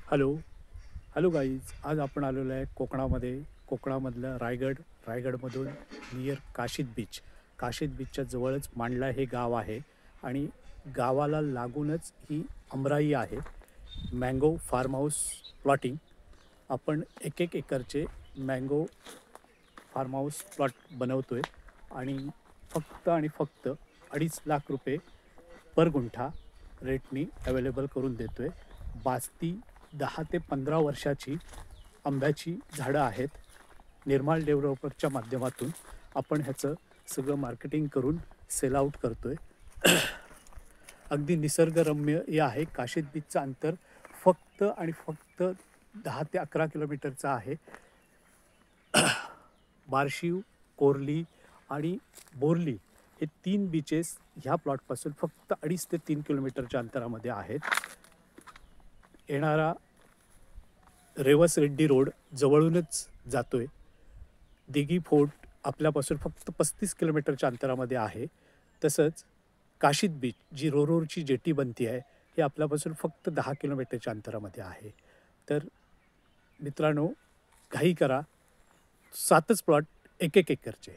Hello hello guys, आज आपण आलेलो आहे कोकणामध्ये. कोकणामधलं रायगडमधून नियर काशीद बीच. काशीद बीचच्या जवळच मांडला हे गाव आहे आणि गावाला लागूनच ही अमराई आहे. Mango farm house plotting. आपण 1 एकरचे मँगो फार्म हाऊस प्लॉट बनवतो आहे आणि फक्त 2.5 लाख रुपये पर गुंठा रेटनी अवेलेबल करून देतो आहे. बास्ती 10 ते 15 वर्षाची आंब्याची झाडं आहेत. निर्माल डेव्हलपर्सच्या माध्यमातून आपण ह्याचं सगळं मार्केटिंग करून सेल आउट करतो आहे. अगदी निसर्गरम्य हे आहे. काशीद बीचचं अंतर फक्त 10 ते 11 किलोमीटरचं आहे. बार्शीव, कोरली आणि बोरली हे 3 बीचेस ह्या प्लॉटपासून फक्त 2.5 ते 3 किलोमीटरच्या अंतरामध्ये आहेत. येणारा रेवस रेड्डी रोड जवळूनच जातोय. दिघी फोर्ट आपल्यापासून फक्त 35 किलोमीटरच्या अंतरामध्ये आहे. तसंच काशीद बीच जी रोरची जेटी बनती आहे हे आपल्यापासून फक्त 10 किलोमीटरच्या अंतरामध्ये आहे. तर मित्रांनो, घाई करा. 7च प्लॉट 1 एकरचे.